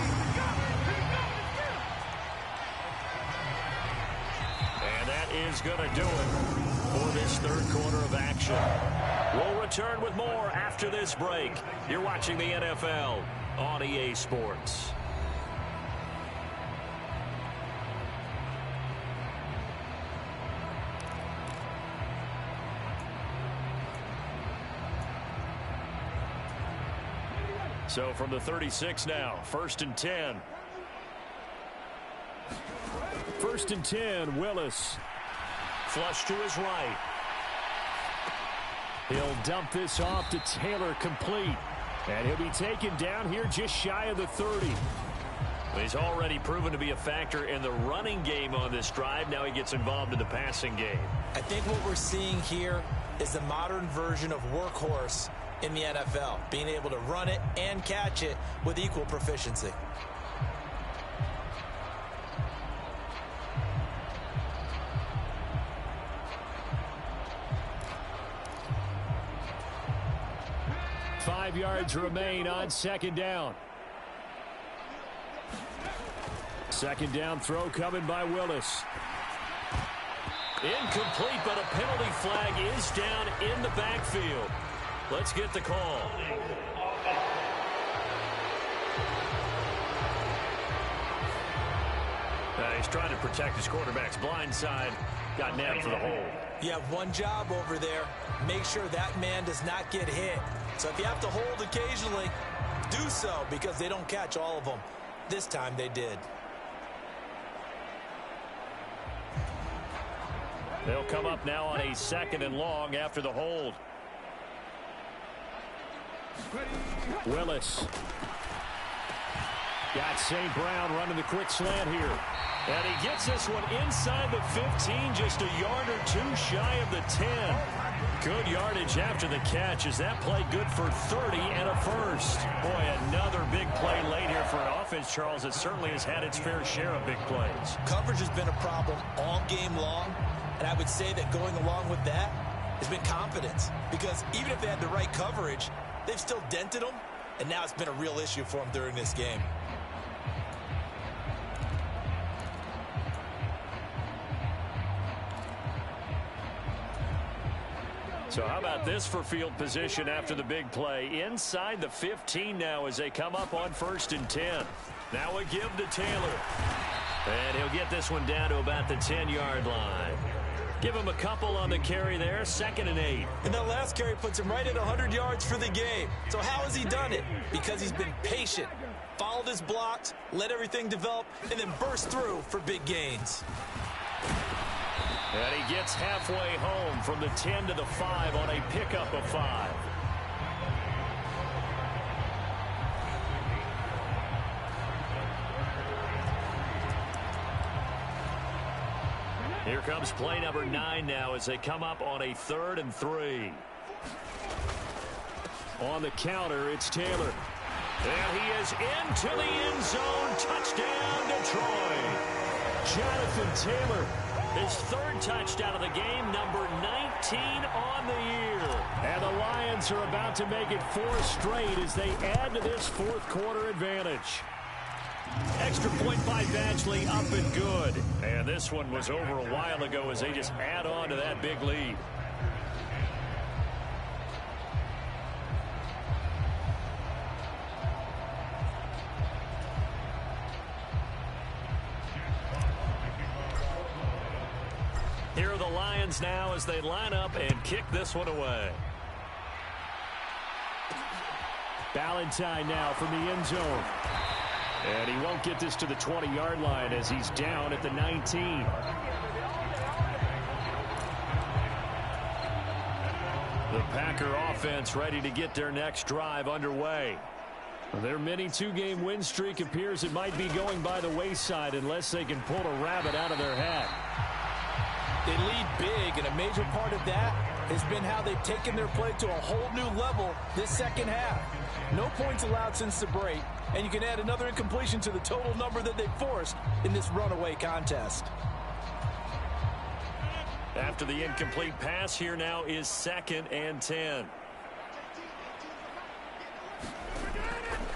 Speaker 1: And that is going to do it for this 3rd quarter of action. We'll return with more after this break. You're watching the NFL on EA Sports. So from the 36 now, 1st and 10.
Speaker 2: 1st and 10, Willis.
Speaker 1: Flush to his right.
Speaker 2: He'll dump this off to Taylor, complete. And he'll be taken down here just shy of the 30.
Speaker 1: He's already proven to be a factor in the running game on this drive. Now he gets involved in the passing game.
Speaker 3: I think what we're seeing here is the modern version of workhorse in the NFL, being able to run it and catch it with equal proficiency.
Speaker 2: Five yards remain on 2nd down. 2nd down throw coming by Willis.
Speaker 1: Incomplete, but a penalty flag is down in the backfield. Let's get the call.
Speaker 2: He's trying to protect his quarterback's blind side. Got nabbed for the hold.
Speaker 3: You have one job over there. Make sure that man does not get hit. So if you have to hold occasionally, do so, because they don't catch all of them. This time they did.
Speaker 2: They'll come up now on a 2nd and long after the hold. Willis. Got St. Brown running the quick slant here.
Speaker 1: And he gets this one inside the 15, just a yard or two shy of the 10. Good yardage after the catch. Is that play good for 30 and a first? Boy, another big play late here for an offense, Charles, that certainly has had its fair share of big plays.
Speaker 3: Coverage has been a problem all game long, and I would say that going along with that has been confidence, because even if they had the right coverage, they've still dented them, and now it's been a real issue for them during this game.
Speaker 1: So how about this for field position after the big play? Inside the 15 now as they come up on 1st and 10. Now a give to Taylor. And he'll get this one down to about the 10-yard line. Give him a couple on the carry there, 2nd and 8.
Speaker 3: And that last carry puts him right at 100 yards for the game. So how has he done it? Because he's been patient, followed his blocks, let everything develop, and then burst through for big gains.
Speaker 1: And he gets halfway home from the 10 to the 5 on a pickup of 5. Here comes play number 9 now as they come up on a 3rd and 3.
Speaker 2: On the counter, it's Taylor.
Speaker 1: And he is into the end zone. Touchdown, Detroit.
Speaker 2: Jonathan Taylor.
Speaker 1: His 3rd touchdown of the game, number 19 on the year.
Speaker 2: And the Lions are about to make it 4 straight as they add to this 4th quarter advantage.
Speaker 1: Extra point by Badgley, up and good. And this one was over a while ago as they just add on to that big lead. Here are the Lions now as they line up and kick this one away.
Speaker 2: Ballantyne now from the end zone. And he won't get this to the 20-yard line as he's down at the 19.
Speaker 1: The Packer offense ready to get their next drive underway.
Speaker 2: Their mini 2-game win streak appears it might be going by the wayside unless they can pull a rabbit out of their hat.
Speaker 3: They lead big, and a major part of that has been how they've taken their play to a whole new level this second half. No points allowed since the break, and you can add another incompletion to the total number that they forced in this runaway contest.
Speaker 1: After the incomplete pass, here now is 2nd and 10.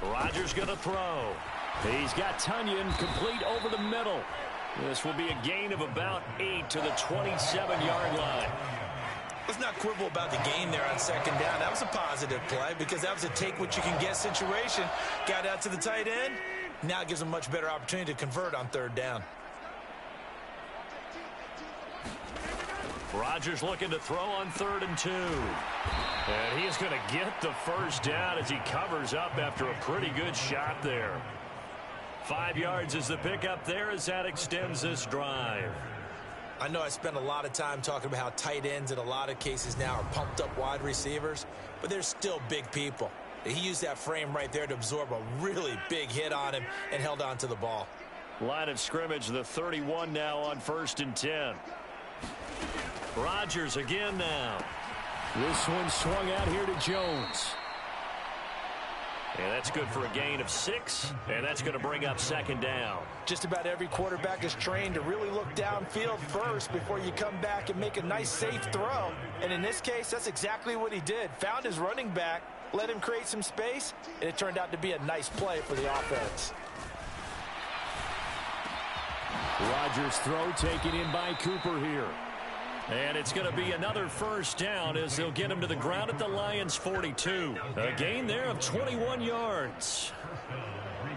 Speaker 1: Rodgers going to throw.
Speaker 2: He's got Tunyon complete over the middle.
Speaker 1: This will be a gain of about 8 to the 27-yard line.
Speaker 3: Let's not quibble about the gain there on 2nd down. That was a positive play because that was a take-what-you-can-get situation. Got out to the tight end. Now it gives them a much better opportunity to convert on 3rd down.
Speaker 1: Rodgers looking to throw on 3rd and 2. And he is going to get the first down as he covers up after a pretty good shot there. 5 yards is the pickup there as that extends this drive.
Speaker 3: I know I spent a lot of time talking about how tight ends in a lot of cases now are pumped up wide receivers, but they're still big people. He used that frame right there to absorb a really big hit on him and held on to the ball.
Speaker 1: Line of scrimmage, the 31 now on 1st and 10. Rodgers again now.
Speaker 2: This one swung out here to Jones.
Speaker 1: And that's good for a gain of 6, and that's going to bring up 2nd down.
Speaker 3: Just about every quarterback is trained to really look downfield first before you come back and make a nice, safe throw. And in this case, that's exactly what he did. Found his running back, let him create some space, and it turned out to be a nice play for the offense.
Speaker 2: Rodgers' throw taken in by Cooper here.
Speaker 1: And it's going to be another first down as they'll get him to the ground at the Lions' 42. A gain there of 21 yards.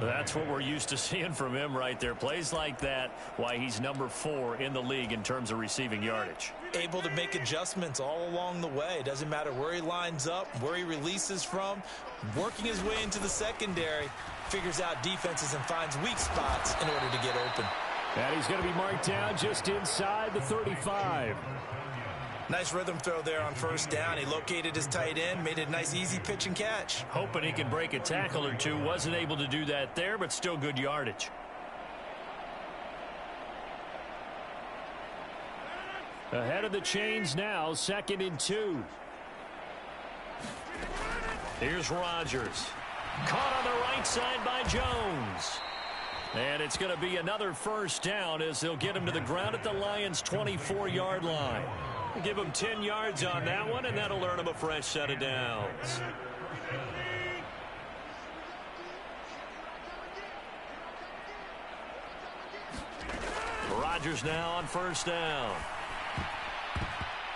Speaker 1: That's what we're used to seeing from him right there. Plays like that, why he's number 4 in the league in terms of receiving yardage.
Speaker 3: Able to make adjustments all along the way. Doesn't matter where he lines up, where he releases from. Working his way into the secondary, figures out defenses and finds weak spots in order to get open.
Speaker 2: And he's going to be marked down just inside the 35.
Speaker 3: Nice rhythm throw there on first down. He located his tight end, made it a nice easy pitch and catch.
Speaker 1: Hoping he can break a tackle or two. Wasn't able to do that there, but still good yardage.
Speaker 2: Ahead of the chains now, 2nd and 2.
Speaker 1: Here's Rodgers. Caught on the right side by Jones. And it's going to be another first down as they'll get him to the ground at the Lions' 24-yard line. Give him 10 yards on that one, and that'll earn him a fresh set of downs. Rodgers now on first down.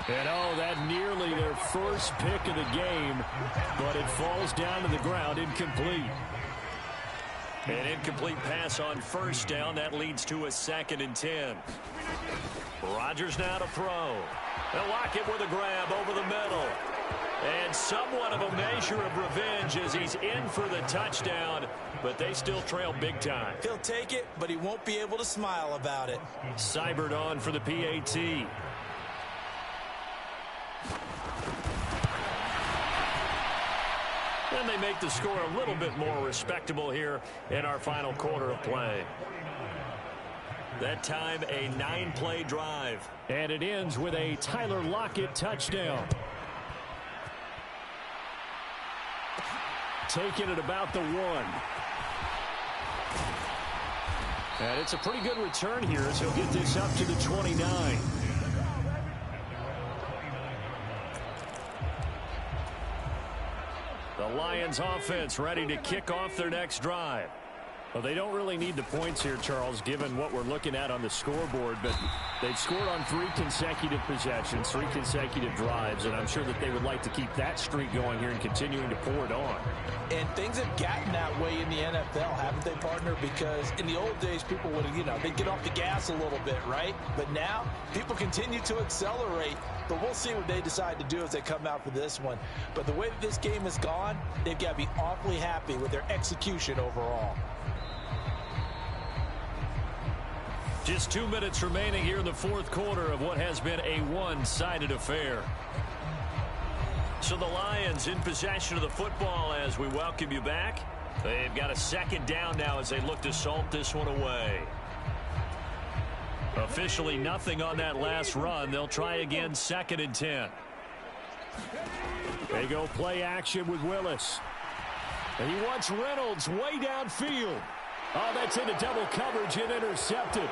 Speaker 2: And that nearly their first pick of the game, but it falls down to the ground incomplete.
Speaker 1: An incomplete pass on first down. That leads to a 2nd and 10. Rodgers now to throw. They'll lock it with a grab over the middle. And somewhat of a measure of revenge as he's in for the touchdown, but they still trail big time.
Speaker 3: He'll take it, but he won't be able to smile about it.
Speaker 1: Seibert on for the PAT. And they make the score a little bit more respectable here in our final quarter of play. That time, a 9-play drive.
Speaker 2: And it ends with a Tyler Lockett touchdown. Taking it about the 1. And it's a pretty good return here as he'll get this up to the 29. The Lions offense ready to kick off their next drive. Well, they don't really need the points here, Charles, given what we're looking at on the scoreboard, but they've scored on 3 consecutive possessions, 3 consecutive drives, and I'm sure that they would like to keep that streak going here and continuing to pour it on.
Speaker 3: And things have gotten that way in the NFL, haven't they, partner? Because in the old days, people would, they'd get off the gas a little bit, right? But now, people continue to accelerate, but we'll see what they decide to do as they come out for this one. But the way that this game has gone, they've got to be awfully happy with their execution overall.
Speaker 1: Just 2 minutes remaining here in the fourth quarter of what has been a one-sided affair. So the Lions in possession of the football as we welcome you back. They've got a 2nd down now as they look to salt this one away. Officially nothing on that last run. They'll try again 2nd and 10.
Speaker 2: They go play action with Willis. And he wants Reynolds way downfield. Oh, that's into double coverage and intercepted.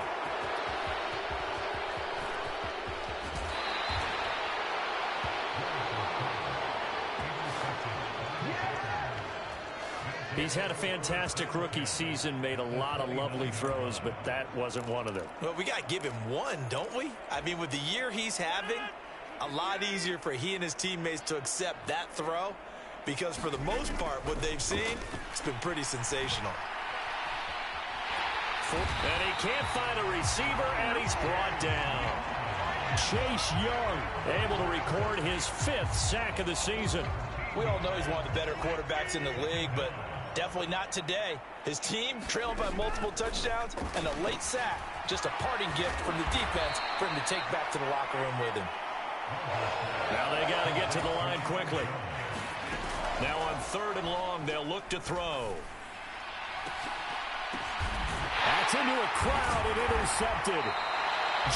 Speaker 1: He's had a fantastic rookie season, made a lot of lovely throws, but that wasn't one of them.
Speaker 3: Well, we got to give him one, don't we? I mean, with the year he's having, a lot easier for he and his teammates to accept that throw because for the most part, what they've seen, it's been pretty sensational.
Speaker 1: And he can't find a receiver, and he's brought down.
Speaker 2: Chase Young
Speaker 1: able to record his 5th sack of the season.
Speaker 3: We all know he's one of the better quarterbacks in the league, but definitely not today. His team trailed by multiple touchdowns and a late sack. Just a parting gift from the defense for him to take back to the locker room with him.
Speaker 1: Now they got to get to the line quickly. Now on 3rd and long, they'll look to throw.
Speaker 2: That's into a crowd and intercepted.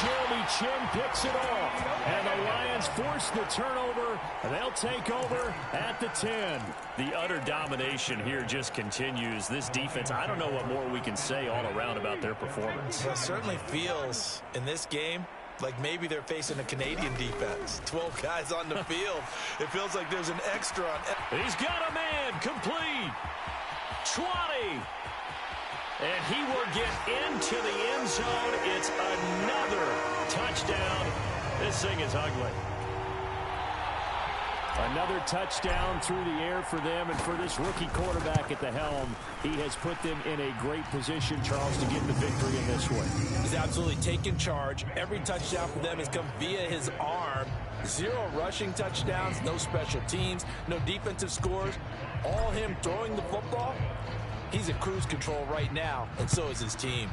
Speaker 2: Jeremy Chinn picks it off. And the Lions force the turnover, and they'll take over at the 10.
Speaker 1: The utter domination here just continues. This defense, I don't know what more we can say all around about their performance.
Speaker 3: Well, it certainly feels in this game like maybe they're facing a Canadian defense. 12 guys on the field. It feels like there's an extra on.
Speaker 1: He's got a man complete. 20. And he will get into the end zone. It's another touchdown This thing is ugly.
Speaker 2: Another touchdown through the air for them, and for this rookie quarterback at the helm, he has put them in a great position, Charles, to get the victory in this one.
Speaker 3: He's absolutely taken charge. Every touchdown for them has come via his arm. 0 rushing touchdowns, no special teams, no defensive scores. All him throwing the football. He's in cruise control right now, and so is his team.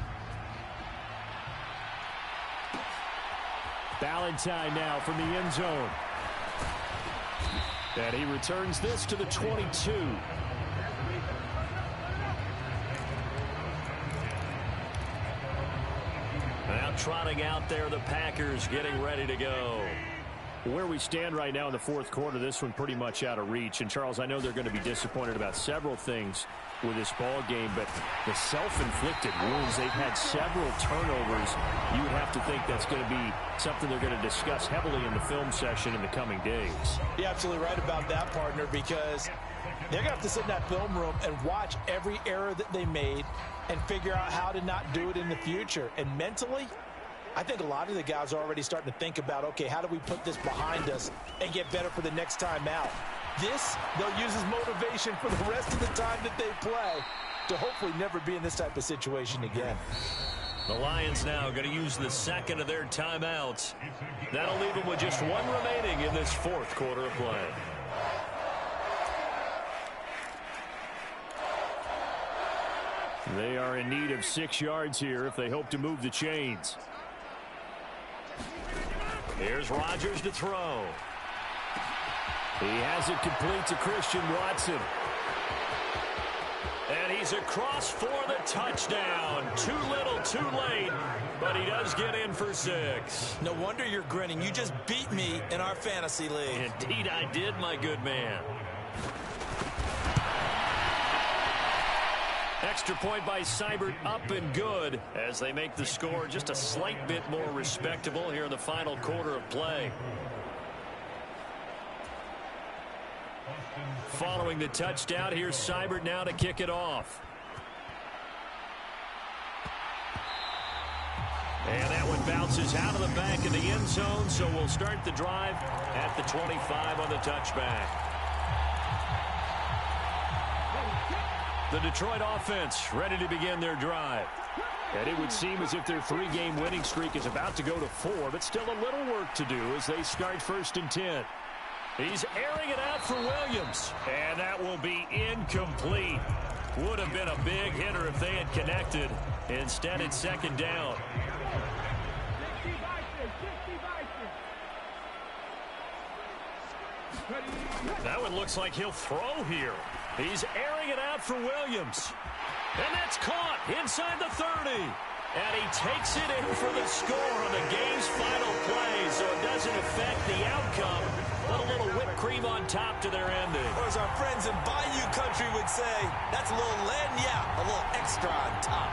Speaker 2: Valentine now from the end zone. And he returns this to the 22.
Speaker 1: Now trotting out there, the Packers getting ready to go.
Speaker 2: Where we stand right now in the fourth quarter, this one pretty much out of reach. And, Charles, I know they're going to be disappointed about several things with this ball game, but the self-inflicted wounds, they've had several turnovers. You would have to think that's going to be something they're going to discuss heavily in the film session in the coming days.
Speaker 3: You're absolutely right about that, partner, because they're going to have to sit in that film room and watch every error that they made and figure out how to not do it in the future. And mentally, I think a lot of the guys are already starting to think about, okay, how do we put this behind us and get better for the next time out? This, they'll use as motivation for the rest of the time that they play to hopefully never be in this type of situation again.
Speaker 1: The Lions now going to use the second of their timeouts. That'll leave them with just one remaining in this fourth quarter of play.
Speaker 2: They are in need of 6 yards here if they hope to move the chains.
Speaker 1: Here's Rodgers to throw.
Speaker 2: He has it complete to Christian Watson.
Speaker 1: And he's across for the touchdown. Too little, too late, but he does get in for 6.
Speaker 3: No wonder you're grinning. You just beat me in our fantasy league.
Speaker 1: Indeed I did, my good man. Extra point by Seibert, up and good as they make the score just a slight bit more respectable here in the final quarter of play. Following the touchdown, here's Seibert now to kick it off. And that one bounces out of the back of the end zone, so we'll start the drive at the 25 on the touchback. The Detroit offense ready to begin their drive.
Speaker 2: And it would seem as if their 3-game winning streak is about to go to 4, but still a little work to do as they start 1st and 10.
Speaker 1: He's airing it out for Williams. And that will be incomplete. Would have been a big hitter if they had connected. Instead, it's 2nd down. That one looks like he'll throw here. He's airing it out for Williams. And that's caught inside the 30. And he takes it in for the score on the game's final play, so it doesn't affect the outcome. Put a little whipped cream on top to their ending.
Speaker 3: Or as our friends in Bayou Country would say, that's a little lagniappe, a little extra on top.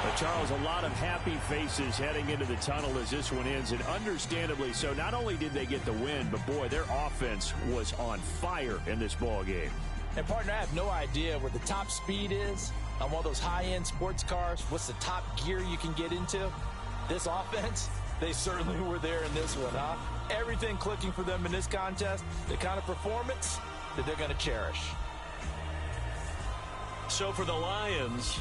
Speaker 2: But Charles, a lot of happy faces heading into the tunnel as this one ends, and understandably so. Not only did they get the win, but boy, their offense was on fire in this ball game.
Speaker 3: And partner, I have no idea where the top speed is on one of those high-end sports cars. What's the top gear you can get into? This offense, they certainly were there in this one, huh? Everything clicking for them in this contest, the kind of performance that they're going to cherish.
Speaker 1: So for the Lions,